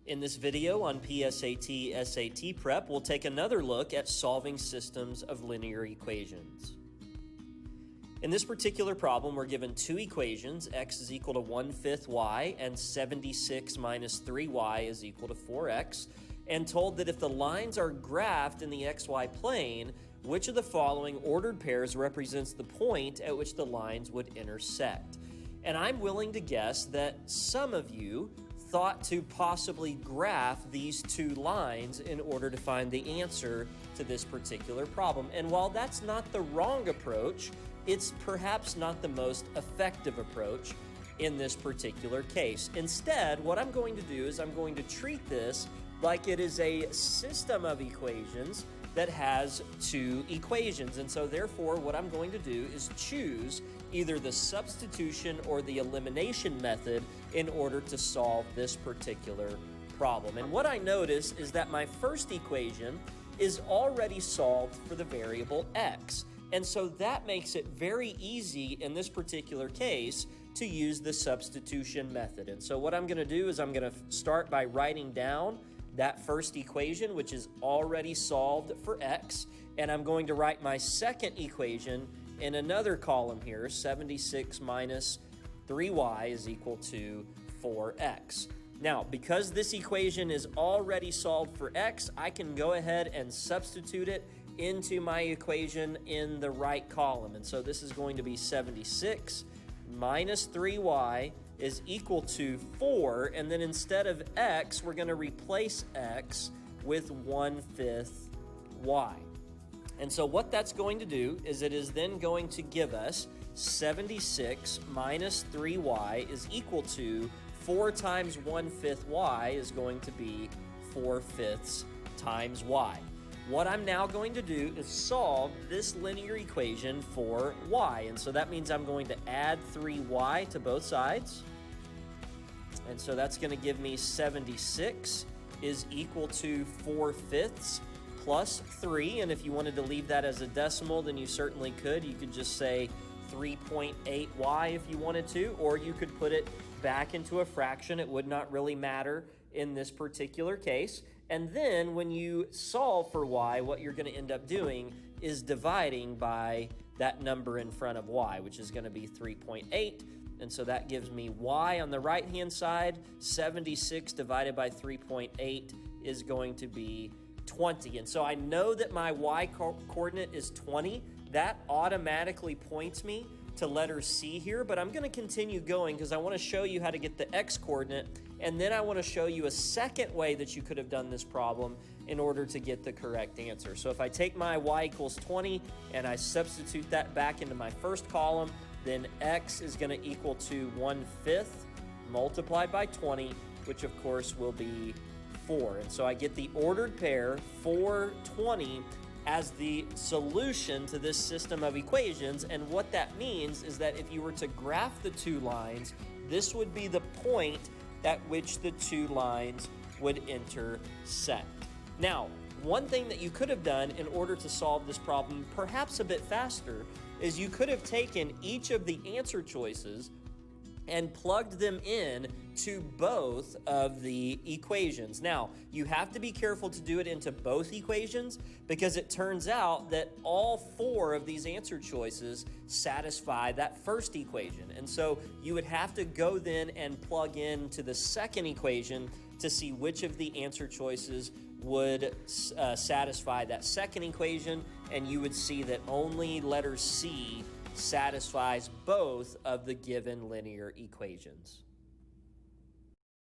In this video on PSAT SAT prep, we'll take another look at solving systems of linear equations. In this particular problem, we're given two equations, x is equal to 1/5 y and 76 minus 3y is equal to 4x, and told that if the lines are graphed in the xy plane, which of the following ordered pairs represents the point at which the lines would intersect? And I'm willing to guess that some of you thought to possibly graph these two lines in order to find the answer to this particular problem. And while that's not the wrong approach, it's perhaps not the most effective approach in this particular case. Instead, what I'm going to do is I'm going to treat this like it is a system of equations that has two equations. And so therefore, what I'm going to do is choose either the substitution or the elimination method in order to solve this particular problem. And what I notice is that my first equation is already solved for the variable x. And so that makes it very easy in this particular case to use the substitution method. And so what I'm going to do is I'm going to start by writing down that first equation, which is already solved for x, and I'm going to write my second equation in another column here, 76 minus 3y is equal to 4x. Now, because this equation is already solved for x, I can go ahead and substitute it into my equation in the right column. And so this is going to be 76 minus 3y is equal to 4, and then instead of x, we're going to replace x with 1/5 y. And so what that's going to do is it is then going to give us 76 minus 3y is equal to 4 times 1/5 y is going to be 4/5 times y. What I'm now going to do is solve this linear equation for y. And so that means I'm going to add 3y to both sides. And so that's going to give me 76 is equal to 4/5 plus 3. And if you wanted to leave that as a decimal, then you certainly could. You could just say 3.8y if you wanted to, or you could put it back into a fraction. It would not really matter in this particular case. And then when you solve for y, what you're going to end up doing is dividing by that number in front of y, which is going to be 3.8. And so that gives me y on the right-hand side. 76 divided by 3.8 is going to be 20. And so I know that my y coordinate is 20. That automatically points me to letter C here, but I'm going to continue going because I want to show you how to get the x coordinate, and then I want to show you a second way that you could have done this problem in order to get the correct answer. So if I take my y equals 20 and I substitute that back into my first column, then x is going to equal to 1/5 multiplied by 20, which of course will be 4. And so I get the ordered pair 420 as the solution to this system of equations. And what that means is that if you were to graph the two lines, this would be the point at which the two lines would intersect. Now, one thing that you could have done in order to solve this problem perhaps a bit faster is you could have taken each of the answer choices and plugged them in to both of the equations. Now, you have to be careful to do it into both equations because it turns out that all 4 of these answer choices satisfy that first equation. And so you would have to go then and plug in to the second equation to see which of the answer choices would satisfy that second equation, and you would see that only letter C satisfies both of the given linear equations.